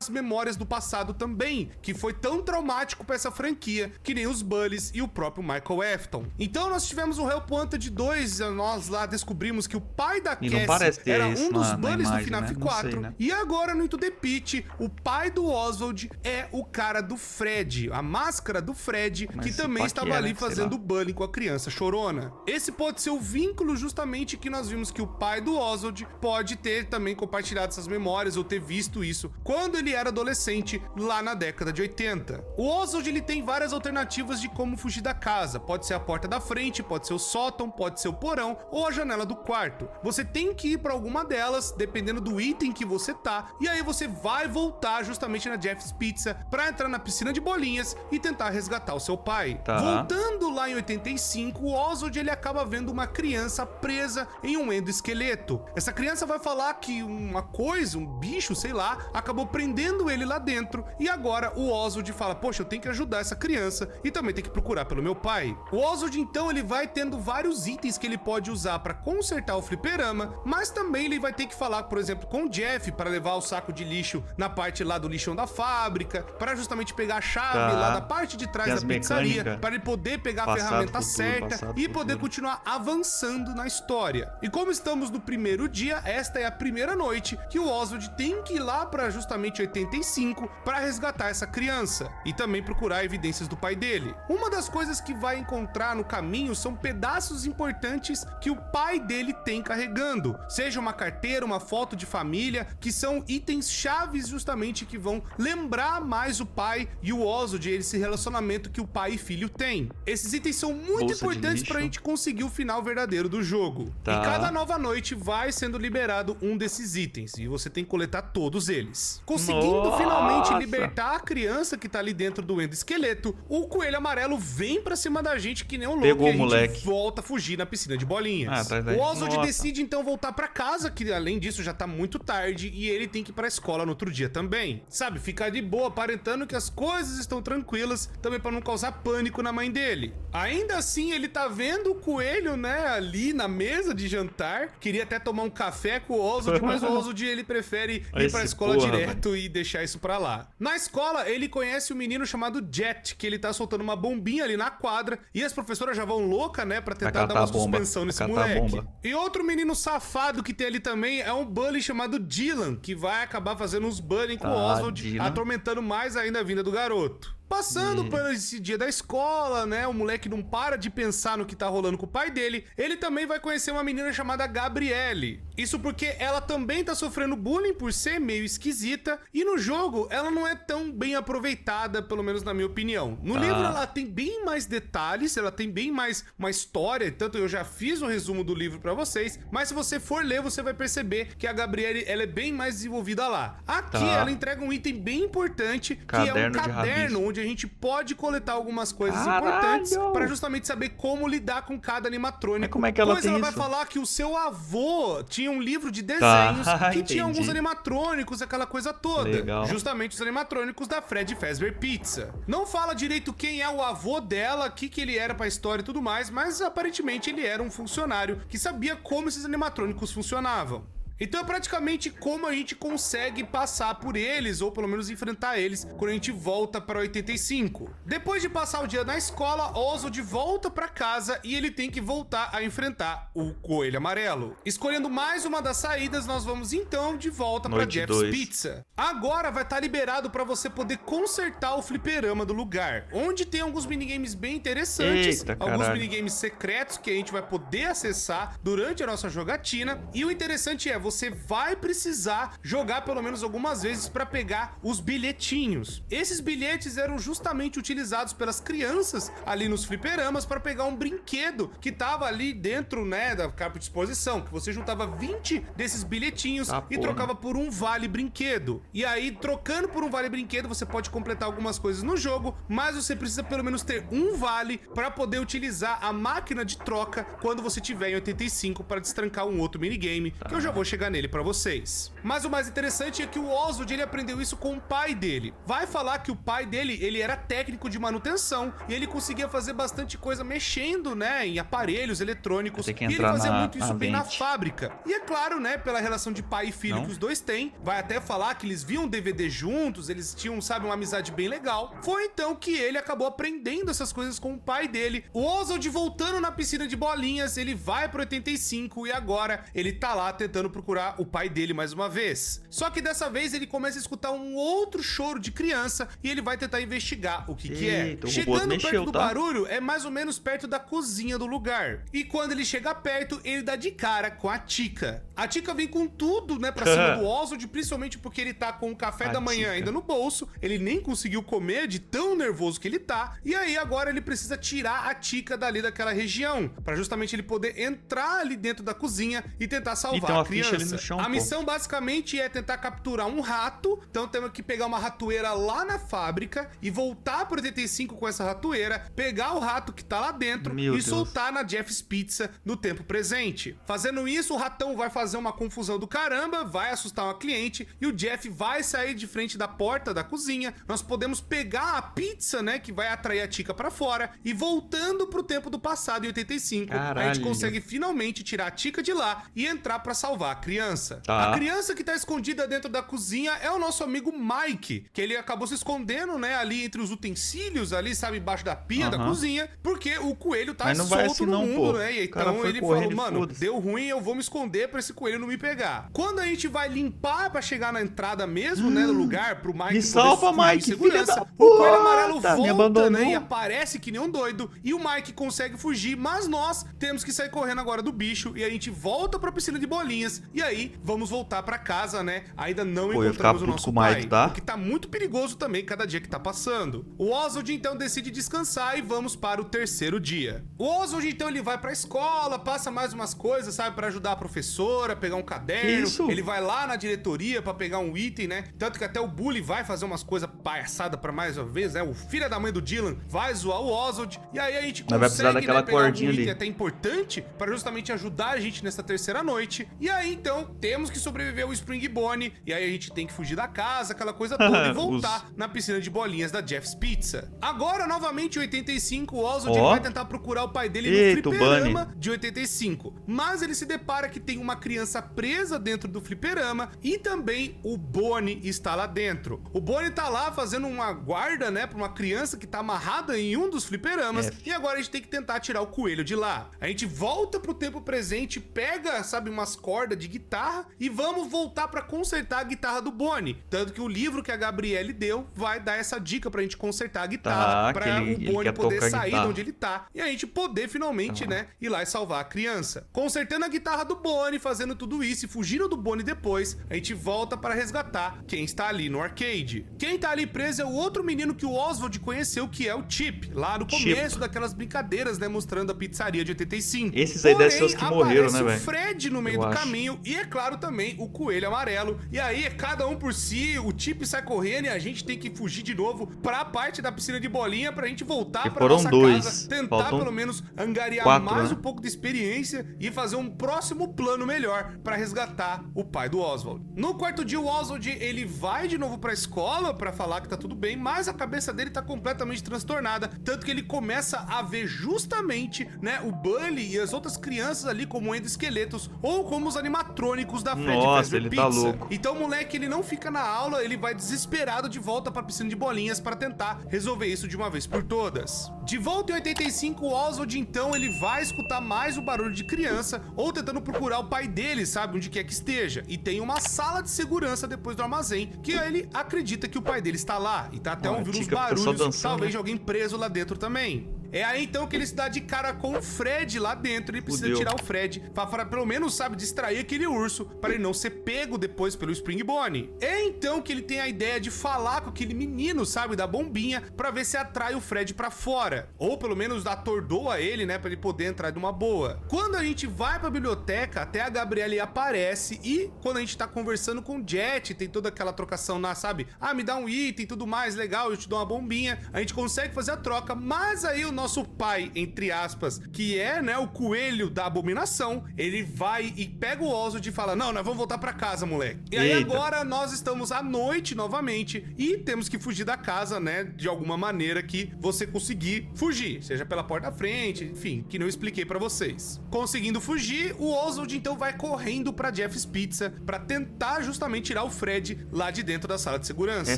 As memórias do passado também, que foi tão traumático pra essa franquia, que nem os bullies e o próprio Michael Afton. Então nós tivemos o Help Wanted 2, nós lá descobrimos que o pai da Cassie era um dos bullies do FNAF 4, né? E agora no Into the Pit, o pai do Oswald é o cara do Fred, a máscara do Fred, que também estava ali fazendo bullying com a criança chorona. Esse pode ser o vínculo justamente que nós vimos que o pai do Oswald pode ter também compartilhado essas memórias ou ter visto isso quando ele era adolescente lá na década de 80. O Oswald, ele tem várias alternativas de como fugir da casa. Pode ser a porta da frente, pode ser o sótão, pode ser o porão ou a janela do quarto. Você tem que ir para alguma delas, dependendo do item que você tá, e aí você vai voltar justamente na Jeff's Pizza para entrar na piscina de bolinhas e tentar resgatar o seu pai. Voltando lá em 85, o Oswald, ele acaba vendo uma criança presa em um endoesqueleto. Essa criança vai falar que uma coisa, um bicho, sei lá, acabou prendendo ele lá dentro, e agora o Oswald fala, poxa, eu tenho que ajudar essa criança e também tenho que procurar pelo meu pai. O Oswald então ele vai tendo vários itens que ele pode usar para consertar o fliperama, mas também ele vai ter que falar, por exemplo, com o Jeff para levar o saco de lixo na parte lá do lixão da fábrica, para justamente pegar a chave lá da parte de trás da pizzaria, para ele poder pegar a ferramenta certa e poder continuar avançando na história. E como estamos no primeiro dia, esta é a primeira noite que o Oswald tem que ir lá para justamente 85 para resgatar essa criança e também procurar evidências do pai dele. Uma das coisas que vai encontrar no caminho são pedaços importantes que o pai dele tem carregando, seja uma carteira, uma foto de família, que são itens chaves justamente que vão lembrar mais o pai e o Oswald, esse relacionamento que o pai e filho têm. Esses itens são muito importantes pra gente conseguir o final verdadeiro do jogo. E cada nova noite vai sendo liberado um desses itens e você tem que coletar todos eles. Conseguindo finalmente libertar a criança que tá ali dentro do endoesqueleto, o coelho amarelo vem pra cima da gente que nem um louco. Pegou e a gente moleque. volta a fugir na piscina de bolinhas. O Oswald decide então voltar pra casa, que além disso já tá muito tarde e ele tem que ir pra escola no outro dia também. Sabe, ficar de boa, aparentando que as coisas estão tranquilas, também pra não causar pânico na mãe dele. Ainda assim, ele tá vendo o coelho, né, ali na mesa de jantar. Queria até tomar um café com o Oswald, mas o Oswald, ele prefere ir pra escola direto e deixar isso pra lá. Na escola, ele conhece um menino chamado Jet, que ele tá soltando uma bombinha ali na quadra, e as professoras já vão louca, né, pra tentar dar uma suspensão nesse moleque. E outro menino safado que tem ali também é um bully chamado Dylan, que vai acabar fazendo uns bullying com o Oswald, atormentando mais ainda a vinda do garoto. Passando por esse dia da escola, né, o moleque não para de pensar no que tá rolando com o pai dele, ele também vai conhecer uma menina chamada Gabriele. Isso porque ela também tá sofrendo bullying por ser meio esquisita, e no jogo ela não é tão bem aproveitada, pelo menos na minha opinião. No livro ela tem bem mais detalhes, ela tem bem mais uma história, tanto eu já fiz um resumo do livro pra vocês, mas se você for ler, você vai perceber que a Gabriele, ela é bem mais desenvolvida lá. Aqui ela entrega um item bem importante, que é um caderno onde a gente pode coletar algumas coisas importantes para justamente saber como lidar com cada animatrônico. Mas como é que ela tem ela isso? vai falar que o seu avô tinha um livro de desenhos que tinha alguns animatrônicos, aquela coisa toda. Legal. Justamente os animatrônicos da Fred Fazbear Pizza. Não fala direito quem é o avô dela, o que ele era pra história e tudo mais, mas aparentemente ele era um funcionário que sabia como esses animatrônicos funcionavam. Então é praticamente como a gente consegue passar por eles, ou pelo menos enfrentar eles, quando a gente volta para 85. Depois de passar o dia na escola, Oswald volta para casa e ele tem que voltar a enfrentar o Coelho Amarelo. Escolhendo mais uma das saídas, nós vamos então de volta para Jeff's Pizza. Agora vai estar liberado para você poder consertar o fliperama do lugar, onde tem alguns minigames bem interessantes, alguns minigames secretos que a gente vai poder acessar durante a nossa jogatina. E o interessante é, você vai precisar jogar pelo menos algumas vezes para pegar os bilhetinhos. Esses bilhetes eram justamente utilizados pelas crianças ali nos fliperamas para pegar um brinquedo que tava ali dentro, né, da capa de exposição, que você juntava 20 desses bilhetinhos e trocava por um vale brinquedo. E aí, trocando por um vale brinquedo, você pode completar algumas coisas no jogo, mas você precisa pelo menos ter um vale para poder utilizar a máquina de troca quando você tiver em 85 para destrancar um outro minigame, que eu já vou chegar nele pra vocês. Mas o mais interessante é que o Oswald, ele aprendeu isso com o pai dele. Vai falar que o pai dele, ele era técnico de manutenção e ele conseguia fazer bastante coisa mexendo, né, em aparelhos eletrônicos. E ele fazia muito isso bem na fábrica. E é claro, né, pela relação de pai e filho que os dois têm, vai até falar que eles viam DVD juntos, eles tinham, sabe, uma amizade bem legal. Foi então que ele acabou aprendendo essas coisas com o pai dele. O Oswald, voltando na piscina de bolinhas, ele vai pro 85 e agora ele tá lá tentando procurar o pai dele mais uma vez. Só que dessa vez ele começa a escutar um outro choro de criança e ele vai tentar investigar o que é. Chegando perto do barulho, é mais ou menos perto da cozinha do lugar. E quando ele chega perto, ele dá de cara com a Tika. A Tika vem com tudo, né, pra cima do Oswald, principalmente porque ele tá com o café da manhã ainda no bolso, ele nem conseguiu comer de tão nervoso que ele tá, e aí agora ele precisa tirar a Tika dali daquela região, pra justamente ele poder entrar ali dentro da cozinha e tentar salvar a criança. No chão, a missão basicamente é tentar capturar um rato, então temos que pegar uma ratoeira lá na fábrica e voltar pro 85 com essa ratoeira, pegar o rato que tá lá dentro soltar na Jeff's Pizza no tempo presente. Fazendo isso, o ratão vai fazer uma confusão do caramba, vai assustar uma cliente e o Jeff vai sair de frente da porta da cozinha. Nós podemos pegar a pizza, né, que vai atrair a Tika pra fora e voltando pro tempo do passado em 85, a gente consegue finalmente tirar a Tika de lá e entrar pra salvar a criança. A criança que tá escondida dentro da cozinha é o nosso amigo Mike, que ele acabou se escondendo, né, ali entre os utensílios, ali, sabe, embaixo da pia da cozinha, porque o coelho tá solto assim, no mundo, né? E então ele falou, mano, deu ruim, eu vou me esconder pra esse coelho não me pegar. Quando a gente vai limpar pra chegar na entrada mesmo, né, do lugar, pro Mike me salva, Mike, segurança, o coelho amarelo volta, né, e aparece que nem um doido, e o Mike consegue fugir, mas nós temos que sair correndo agora do bicho, e a gente volta pra piscina de bolinhas, e aí vamos voltar pra casa, né? Ainda não encontramos o nosso pai, o que tá muito perigoso também cada dia que tá passando. O Oswald então decide descansar e vamos para o terceiro dia. O Oswald então ele vai pra escola, passa mais umas coisas, sabe, pra ajudar a professora, pegar um caderno. Ele vai lá na diretoria pra pegar um item, né? Tanto que até o Bully vai fazer umas coisas palhaçadas pra mais uma vez, né? O filho da mãe do Dylan vai zoar o Oswald e aí a gente consegue, né, pegar um item até importante pra justamente ajudar a gente nessa terceira noite. E aí então temos que sobreviver ao Spring Bonnie, e aí a gente tem que fugir da casa, aquela coisa toda, e voltar na piscina de bolinhas da Jeff's Pizza. Agora, novamente, em 85, o Oswald vai tentar procurar o pai dele no fliperama de 85. Mas ele se depara que tem uma criança presa dentro do fliperama e também o Bonnie está lá dentro. O Bonnie tá lá fazendo uma guarda, né, pra uma criança que tá amarrada em um dos fliperamas, e agora a gente tem que tentar tirar o coelho de lá. A gente volta pro tempo presente, pega, sabe, umas cordas de guitarra e vamos voltar pra consertar a guitarra do Bonnie. Tanto que o livro que a Gabriele deu vai dar essa dica pra gente consertar a guitarra, pra o Bonnie poder sair de onde ele tá e a gente poder finalmente, né, ir lá e salvar a criança. Consertando a guitarra do Bonnie, fazendo tudo isso e fugindo do Bonnie depois, a gente volta para resgatar quem está ali no arcade. Quem tá ali preso é o outro menino que o Oswald conheceu, que é o Chip, lá no começo daquelas brincadeiras, né, mostrando a pizzaria de 85. Esses aí devem ser os que morreram, né, velho? O Fred no meio do caminho e, é claro, também o coelho amarelo. E aí, cada um por si, o Chip sai correndo e a gente tem que fugir de novo pra parte da piscina de bolinha pra gente voltar pra nossa casa, tentar pelo menos angariar mais um pouco de experiência e fazer um próximo plano melhor pra resgatar o pai do Oswald. No quarto dia, o Oswald, ele vai de novo pra escola pra falar que tá tudo bem, mas a cabeça dele tá completamente transtornada, tanto que ele começa a ver justamente, né, o Bully e as outras crianças ali como endoesqueletos ou como os animatrônicos da Fred Fazbear Pizza. Tá louco. Então o moleque, ele não fica na aula, ele vai desesperado de volta pra piscina de bolinhas pra tentar resolver isso de uma vez por todas. De volta em 85, o Oswald, então, ele vai escutar mais o barulho de criança ou tentando procurar o pai dele, sabe, onde quer que esteja. E tem uma sala de segurança depois do armazém, que ele acredita que o pai dele está lá. E tá até ouvindo uns barulhos, talvez de alguém preso lá dentro também. É aí então que ele se dá de cara com o Fred lá dentro. Ele precisa tirar o Fred para pelo menos, sabe, distrair aquele urso para ele não ser pego depois pelo Spring Bonnie. É então que ele tem a ideia de falar com aquele menino, sabe, da bombinha, para ver se atrai o Fred para fora, ou pelo menos atordoa ele, né, para ele poder entrar de uma boa. Quando a gente vai para a biblioteca, até a Gabriele aparece e quando a gente tá conversando com o Jet, tem toda aquela trocação na, sabe, me dá um item, tudo mais, legal, eu te dou uma bombinha, a gente consegue fazer a troca, mas aí o nosso pai, entre aspas, que é, né, o coelho da abominação, ele vai e pega o Oswald e fala: não, nós vamos voltar pra casa, moleque. E aí agora nós estamos à noite novamente e temos que fugir da casa, né, de alguma maneira que você conseguir fugir, seja pela porta da frente, enfim, que não expliquei pra vocês. Conseguindo fugir, o Oswald então vai correndo pra Jeff's Pizza pra tentar justamente tirar o Fred lá de dentro da sala de segurança.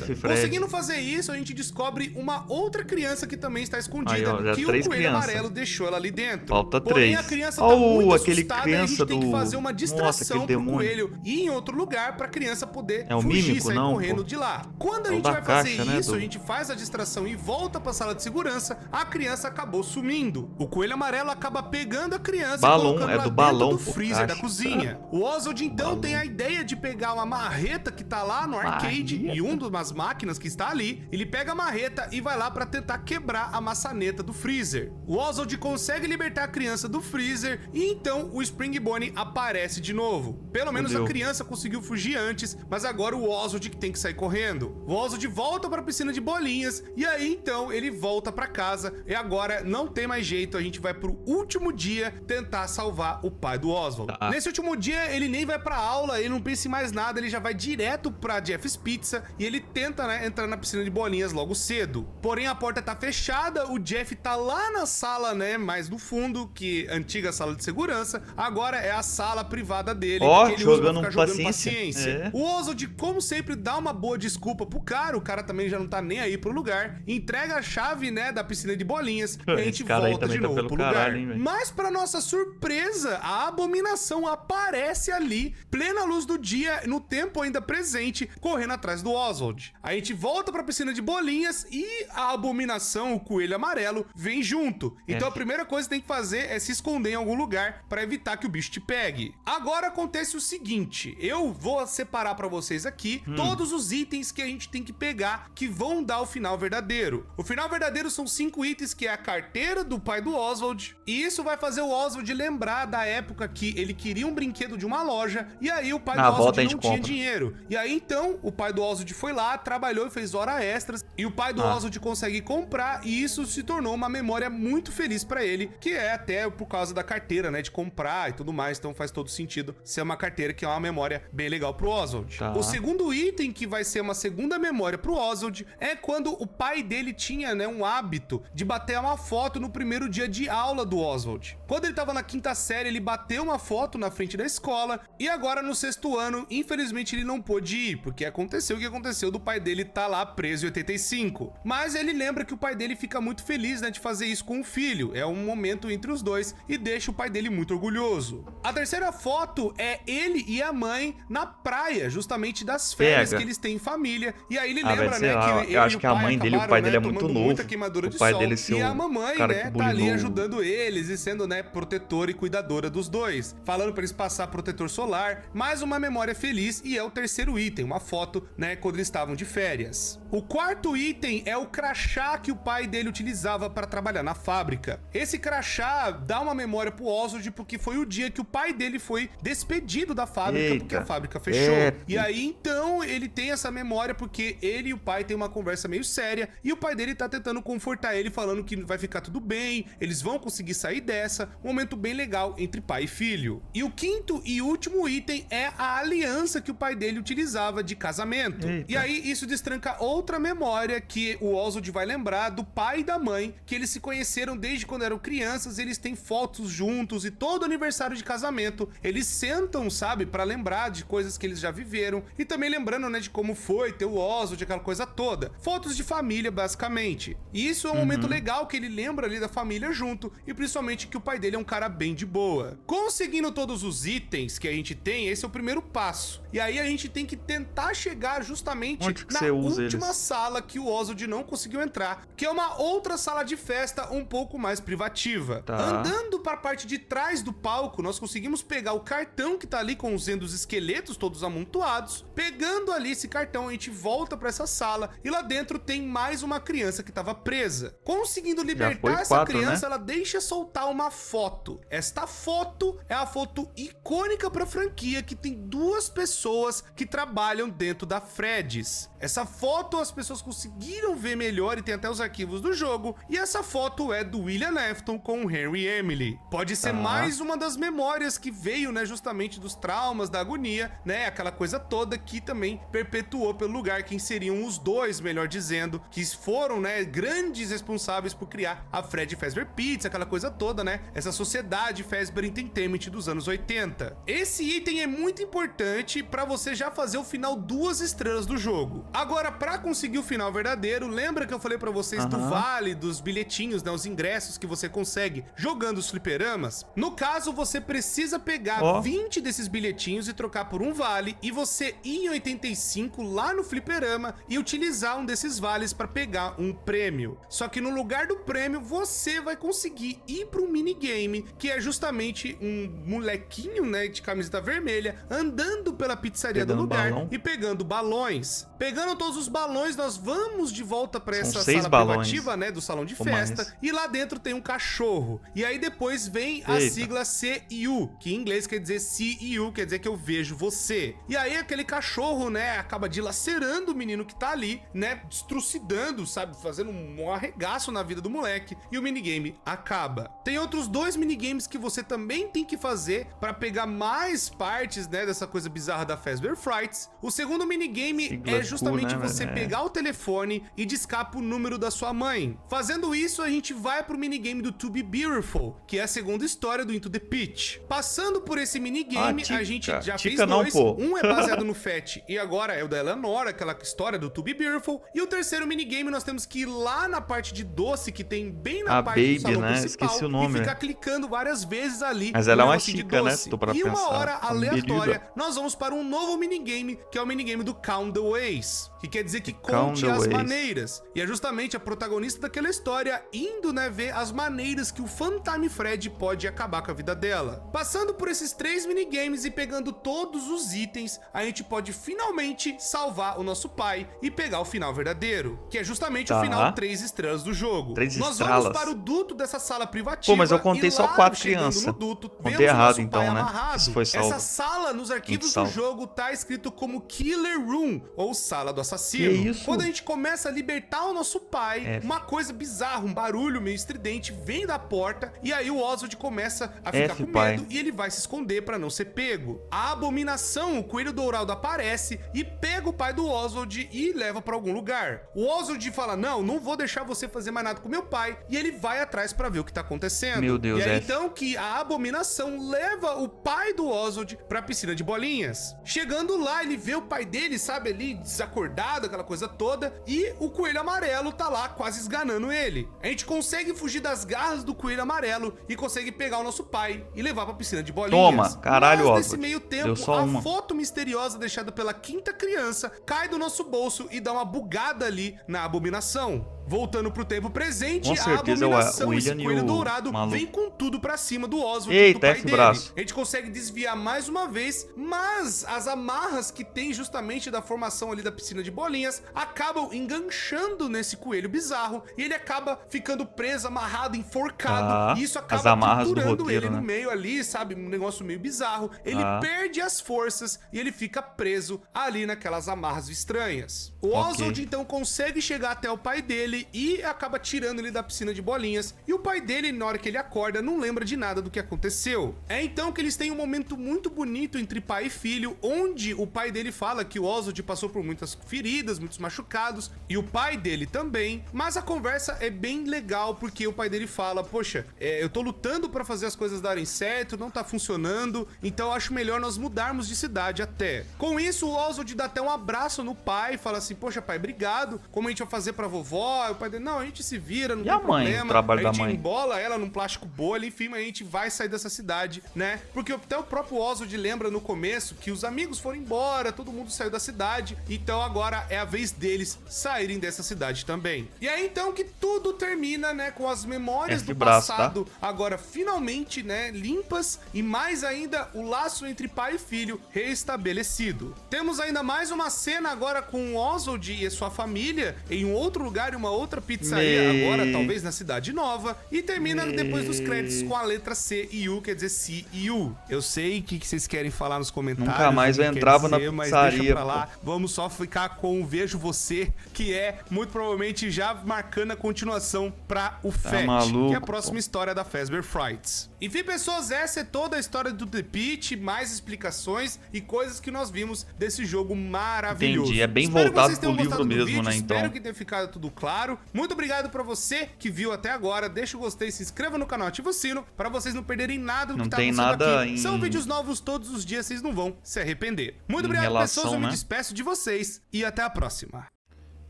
Conseguindo fazer isso, a gente descobre uma outra criança que também está escondida, que o coelho amarelo deixou ela ali dentro. Falta Porém, a criança tá muito assustada e a gente tem que fazer uma distração pro coelho ir em outro lugar pra criança poder fugir, sair correndo de lá. Quando a gente vai fazer isso, a gente faz a distração e volta pra sala de segurança, a criança acabou sumindo. O coelho amarelo acaba pegando a criança e colocando ela dentro do freezer da cozinha. O Oswald então tem a ideia de pegar uma marreta que tá lá no arcade e das máquinas que está ali, ele pega a marreta e vai lá pra tentar quebrar a maçaneta do freezer. O Oswald consegue libertar a criança do freezer e então o Spring Bonnie aparece de novo. Pelo menos a criança conseguiu fugir antes, mas agora o Oswald que tem que sair correndo. O Oswald volta para a piscina de bolinhas e aí então ele volta para casa e agora não tem mais jeito, a gente vai pro último dia tentar salvar o pai do Oswald. Nesse último dia ele nem vai pra aula, ele não pensa em mais nada, ele já vai direto pra Jeff's Pizza e ele tenta, né, entrar na piscina de bolinhas logo cedo. Porém a porta tá fechada, o Jeff tá lá na sala, né, mais no fundo, que antiga sala de segurança, agora é a sala privada dele, que ele usa pra ficar jogando paciência. O Oswald, como sempre, dá uma boa desculpa pro cara, o cara também já não tá nem aí pro lugar, entrega a chave, né, da piscina de bolinhas e a gente volta de novo pro lugar. Mas pra nossa surpresa, a abominação aparece ali, plena luz do dia, no tempo ainda presente, correndo atrás do Oswald. A gente volta pra piscina de bolinhas e a abominação, o coelho amarelo, vem junto. Então a primeira coisa que tem que fazer é se esconder em algum lugar para evitar que o bicho te pegue. Agora acontece o seguinte, eu vou separar para vocês aqui todos os itens que a gente tem que pegar que vão dar o final verdadeiro. O final verdadeiro são 5 itens, que é a carteira do pai do Oswald, e isso vai fazer o Oswald lembrar da época que ele queria um brinquedo de uma loja e aí o pai do Oswald não tinha dinheiro. E aí então o pai do Oswald foi lá, trabalhou e fez horas extras e o pai do Oswald consegue comprar e isso se tornou uma memória muito feliz pra ele, que é até por causa da carteira, né, de comprar e tudo mais, então faz todo sentido ser uma carteira que é uma memória bem legal pro Oswald. Tá. O segundo item que vai ser uma segunda memória pro Oswald é quando o pai dele tinha, né, um hábito de bater uma foto no primeiro dia de aula do Oswald. Quando ele tava na quinta série, ele bateu uma foto na frente da escola e agora no sexto ano, infelizmente ele não pôde ir, porque aconteceu o que aconteceu do pai dele tá lá preso em 85. Mas ele lembra que o pai dele fica muito feliz, né, de fazer isso com o filho. É um momento entre os dois e deixa o pai dele muito orgulhoso. A terceira foto é ele e a mãe na praia, justamente das férias que eles têm em família. E aí ele lembra, né, que eu acho que a mãe dele e o pai dele é muito novo. Muita queimadura de o pai sol, dele ser e a mamãe, cara né, que tá ali bulinou. ajudando eles e sendo, né, protetora e cuidadora dos dois, falando pra eles passar protetor solar. Mais uma memória feliz e é o terceiro item, uma foto, né, quando eles estavam de férias. O quarto item é o crachá que o pai dele utilizava para trabalhar na fábrica. Esse crachá dá uma memória pro Oswald porque foi o dia que o pai dele foi despedido da fábrica porque a fábrica fechou. E aí então ele tem essa memória porque ele e o pai têm uma conversa meio séria e o pai dele tá tentando confortar ele, falando que vai ficar tudo bem, eles vão conseguir sair dessa. Um momento bem legal entre pai e filho. E o quinto e último item é a aliança que o pai dele utilizava de casamento. E aí isso destranca outra memória que o Oswald vai lembrar do pai e da mãe, que eles se conheceram desde quando eram crianças, eles têm fotos juntos e todo aniversário de casamento eles sentam, sabe, pra lembrar de coisas que eles já viveram e também lembrando, né, de como foi ter o Oswald, aquela coisa toda. Fotos de família, basicamente. E isso é um momento legal que ele lembra ali da família junto e principalmente que o pai dele é um cara bem de boa. Conseguindo todos os itens que a gente tem, esse é o primeiro passo. E aí a gente tem que tentar chegar justamente na última sala que o Oswald não conseguiu entrar, que é uma outra sala de festa um pouco mais privativa. Andando para a parte de trás do palco, nós conseguimos pegar o cartão que tá ali com os esqueletos todos amontoados. Pegando ali esse cartão, a gente volta para essa sala e lá dentro tem mais uma criança que estava presa. Conseguindo libertar essa criança, né? Ela deixa soltar uma foto. Esta foto é a foto icônica para a franquia que tem duas pessoas que trabalham dentro da Freddy's. Essa foto as pessoas conseguiram ver melhor e tem até os arquivos do jogo. E essa foto é do William Afton com o Henry e Emily. Pode ser mais uma das memórias que veio, né, justamente dos traumas, da agonia, né, aquela coisa toda que também perpetuou pelo lugar, quem seriam os dois, melhor dizendo, que foram, né, grandes responsáveis por criar a Freddy Fazbear Pizza, aquela coisa toda, né, essa sociedade Fazbear Entertainment dos anos 80. Esse item é muito importante para você já fazer o final 2 estrelas do jogo. Agora, para conseguir o final verdadeiro, lembra que eu falei para vocês do vale, dos bilhetinhos, né, os ingressos que você consegue jogando os fliperamas? No caso, você precisa pegar 20 desses bilhetinhos e trocar por um vale e você ir em 85 lá no fliperama e utilizar um desses vales para pegar um prêmio. Só que no lugar do prêmio, você vai conseguir ir para um minigame, que é justamente um molequinho, né, de camiseta vermelha, andando pela pizzaria do lugar e pegando balões. Pegando todos os balões, nós vamos de volta para essa sala privativa, né, do salão de festa, e lá dentro tem um cachorro. E aí depois vem a sigla CU, que em inglês quer dizer CU, quer dizer que eu vejo você. E aí aquele cachorro, né, acaba dilacerando o menino que tá ali, né, destrucidando, sabe, fazendo um arregaço na vida do moleque, e o minigame acaba. Tem outros dois minigames que você também tem que fazer para pegar mais partes, né, dessa coisa bizarra da Fazbear Frights. O segundo minigame é justamente você pegar o telefone e discar pro número da sua mãe. Fazendo isso, a gente vai pro minigame do To Be Beautiful, que é a segunda história do Into the Pitch. Passando por esse minigame, a gente já fez dois. Um é baseado no Fat e agora é o da Eleanor, aquela história do To Be Beautiful. E o terceiro minigame nós temos que ir lá na parte de doce, que tem bem na parte do salão principal, esqueci o nome, e ficar clicando várias vezes ali. Mas ela é uma chica, né? Se tu para pensar. E uma hora aleatória, nós vamos para um novo minigame, que é o minigame do Count the Ways, que quer dizer que conte as maneiras. E é justamente a protagonista daquela história indo, né, ver as maneiras que o Funtime Fred pode acabar com a vida dela. Passando por esses 3 minigames e pegando todos os itens, a gente pode finalmente salvar o nosso pai e pegar o final verdadeiro, que é justamente o final 3 estrelas do jogo. Nós vamos para o duto dessa sala privativa. Pô, mas eu contei só 4 crianças. Contei errado então, né? Isso foi salvo. Essa sala nos arquivos do jogo tá escrito como Killer Room, ou sala do assassino. assassino. Que isso? Quando a gente começa a libertar o nosso pai, F. uma coisa bizarra, um barulho meio estridente vem da porta e aí o Oswald começa a ficar F, com pai. medo e ele vai se esconder pra não ser pego. A abominação, o coelho dourado, aparece e pega o pai do Oswald e leva pra algum lugar. O Oswald fala, não vou deixar você fazer mais nada com meu pai, e ele vai atrás pra ver o que tá acontecendo. Meu Deus, e é F. então que a abominação leva o pai do Oswald pra piscina de bolinhas. Chegando lá, ele vê o pai dele, sabe, ali desacordado, aquela coisa toda, e o coelho amarelo tá lá quase esganando ele. A gente consegue fugir das garras do coelho amarelo e consegue pegar o nosso pai e levar pra piscina de bolinhas. Toma, caralho, Mas nesse Oswald. meio tempo, Deu só a uma. foto misteriosa deixada pela quinta criança cai do nosso bolso e dá uma bugada ali na abominação. Voltando pro tempo presente, Com a certeza, abominação, o esse William e coelho o dourado, maluco. vem com tudo pra cima do Oswald, Eita, do pai F dele. braço. A gente consegue desviar mais uma vez, mas as amarras que tem justamente da formação ali da piscina de bolinhas acabam enganchando nesse coelho bizarro e ele acaba ficando preso, amarrado, enforcado. E isso as acaba amarras do torturando roteiro, ele né? no meio ali, sabe? Um negócio meio bizarro. Ele perde as forças e ele fica preso ali naquelas amarras estranhas. O Oswald então consegue chegar até o pai dele e acaba tirando ele da piscina de bolinhas. E o pai dele, na hora que ele acorda, não lembra de nada do que aconteceu. É então que eles têm um momento muito bonito entre pai e filho, onde o pai dele fala que o Oswald passou por muitas feridas, muitos machucados, e o pai dele também. Mas a conversa é bem legal, porque o pai dele fala, poxa, eu tô lutando pra fazer as coisas darem certo, não tá funcionando, então eu acho melhor nós mudarmos de cidade até. Com isso, o Oswald dá até um abraço no pai, fala assim, poxa pai, obrigado, como a gente vai fazer pra vovó? O pai dele, não, a gente se vira, não E tem a mãe, problema, o trabalho da a gente mãe? embola ela num plástico bolha, enfim, mas a gente vai sair dessa cidade, né? Porque até o próprio Oswald lembra no começo que os amigos foram embora, todo mundo saiu da cidade, então agora é a vez deles saírem dessa cidade também. E é então que tudo termina, né, com as memórias F do braço, passado agora finalmente, né, limpas e mais ainda o laço entre pai e filho reestabelecido. Temos ainda mais uma cena agora com o Oswald e a sua família em um outro lugar, em uma outra pizzaria, agora talvez na cidade nova, e termina depois dos créditos com a letra C e U, quer dizer C e U. Eu sei o que vocês querem falar nos comentários. Nunca mais eu o que quer entrava na dizer, mas pizzaria, deixa pra lá. pô. Vamos só ficar com o Vejo Você, que é muito provavelmente já marcando a continuação pra o Fat, maluco, que é a próxima história da Fazbear Frights. Enfim, pessoas, essa é toda a história do The Pit, mais explicações e coisas que nós vimos desse jogo maravilhoso. Entendi, é bem Espero que voltado vocês tenham pro livro gostado do mesmo, vídeo, né, então. Espero que tenha ficado tudo claro. Muito obrigado pra você que viu até agora. Deixa o gostei, se inscreva no canal, ativa o sino pra vocês não perderem nada do Não que tá tem acontecendo nada aqui. em- São vídeos novos todos os dias, vocês não vão se arrepender. Muito Em obrigado, relação, pessoas. Eu me né? despeço de vocês e até a próxima.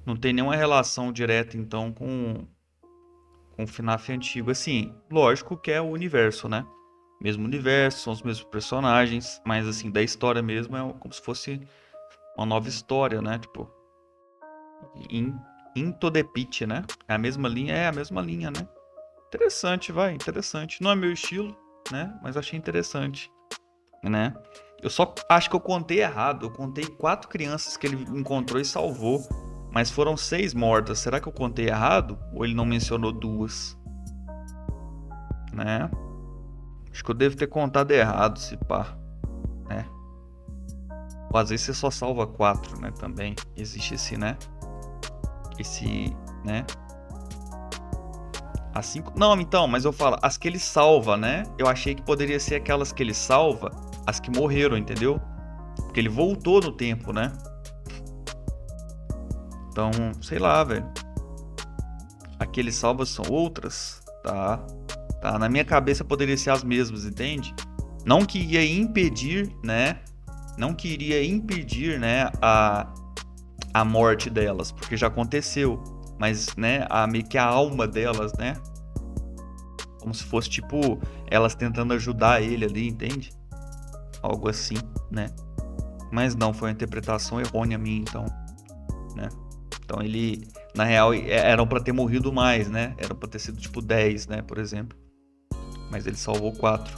Não tem nenhuma relação direta, então, com o FNAF antigo. Assim, lógico que é o universo, né? Mesmo universo, são os mesmos personagens, mas, assim, da história mesmo é como se fosse uma nova história, né? Tipo, Into the Pit, né? É a mesma linha, né? Interessante, interessante. Não é meu estilo, né? Mas achei interessante, né? Eu só acho que eu contei errado. Eu contei 4 crianças que ele encontrou e salvou. Mas foram 6 mortas. Será que eu contei errado? Ou ele não mencionou 2? Né? Acho que eu devo ter contado errado, se pá. Né? Ou às vezes você só salva 4, né? Também existe esse, né? Né? As 5... Não, então, mas eu falo, as que ele salva, né? Eu achei que poderia ser aquelas que ele salva, as que morreram, entendeu? Porque ele voltou no tempo, né? Então, sei lá, velho. Aqueles salvas são outras, tá? Na minha cabeça poderia ser as mesmas, entende? Não que ia impedir, né? Não queria impedir, né? A morte delas, porque já aconteceu. Mas, né? Meio que a alma delas, né? Como se fosse, tipo, elas tentando ajudar ele ali, entende? Algo assim, né? Mas não, foi uma interpretação errônea minha, então, né? Então ele, na real, eram pra ter morrido mais, né? Eram pra ter sido tipo 10, né? Por exemplo. Mas ele salvou 4,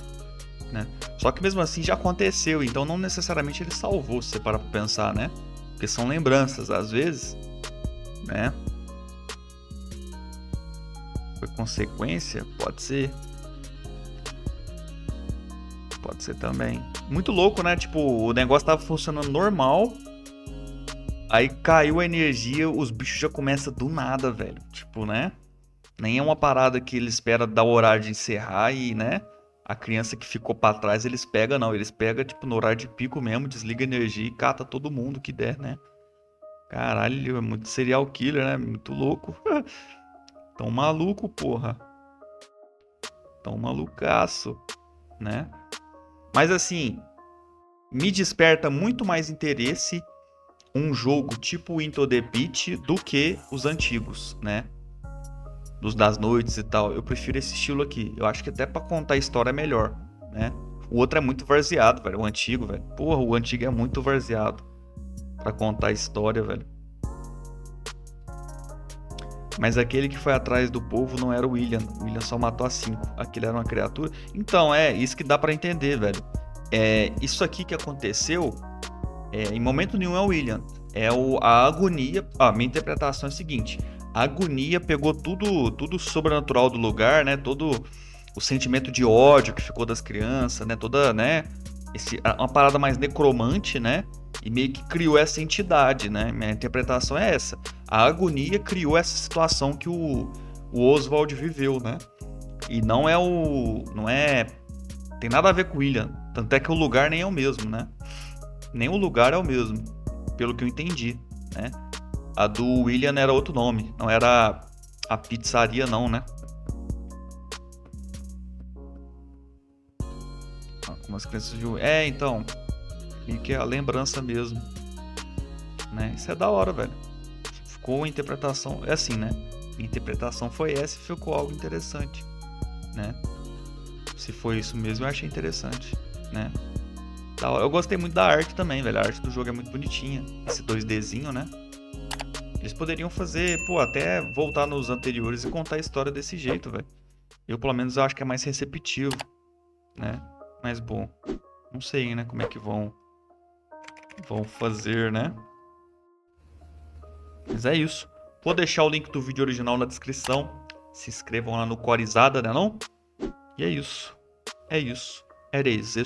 né? Só que mesmo assim já aconteceu, então não necessariamente ele salvou, se você parar pra pensar, né? Porque são lembranças, às vezes, né? Foi consequência? Pode ser. Pode ser também. Muito louco, né? Tipo, o negócio tava funcionando normal. Aí caiu a energia, os bichos já começam do nada, velho. Tipo, né? Nem é uma parada que ele espera dar o horário de encerrar e, né? A criança que ficou pra trás, eles pegam, não. Eles pegam, tipo, no horário de pico mesmo, desliga a energia e cata todo mundo que der, né? Caralho, é muito serial killer, né? Muito louco. Tão maluco, porra. Tão malucaço, né? Mas assim, me desperta muito mais interesse um jogo tipo Into the Pit do que os antigos, né? Dos das noites e tal. Eu prefiro esse estilo aqui. Eu acho que até pra contar a história é melhor, né? O outro é muito varzeado, velho. O antigo, velho. Porra, o antigo é muito varzeado pra contar a história, velho. Mas aquele que foi atrás do povo não era o William. O William só matou a 5. Aquele era uma criatura. Então, é isso que dá pra entender, velho. Isso aqui que aconteceu, em momento nenhum é o William. A agonia. Minha interpretação é a seguinte: a agonia pegou tudo sobrenatural do lugar, né? Todo o sentimento de ódio que ficou das crianças, né? Toda, né? Uma parada mais necromante, né? E meio que criou essa entidade, né? Minha interpretação é essa. A agonia criou essa situação que o Oswald viveu, né? E não é. Tem nada a ver com o William. Tanto é que o lugar nem é o mesmo, né? Nem o lugar é o mesmo, pelo que eu entendi, né? A do William era outro nome, não era a pizzaria não, né? Como as crianças viu. Então, meio que é a lembrança mesmo, né? Isso é da hora, velho. Ficou uma interpretação, é assim, né? Minha interpretação foi essa e ficou algo interessante, né? Se foi isso mesmo, eu achei interessante, né? Da hora. Eu gostei muito da arte também, velho. A arte do jogo é muito bonitinha. Esse 2Dzinho, né? Eles poderiam fazer, pô, até voltar nos anteriores e contar a história desse jeito, velho. Eu, pelo menos, acho que é mais receptivo, né? Mas, bom, não sei, né? Como é que vão fazer, né? Mas é isso. Vou deixar o link do vídeo original na descrição. Se inscrevam lá no Corizada, né não? E é isso. É isso. Era isso.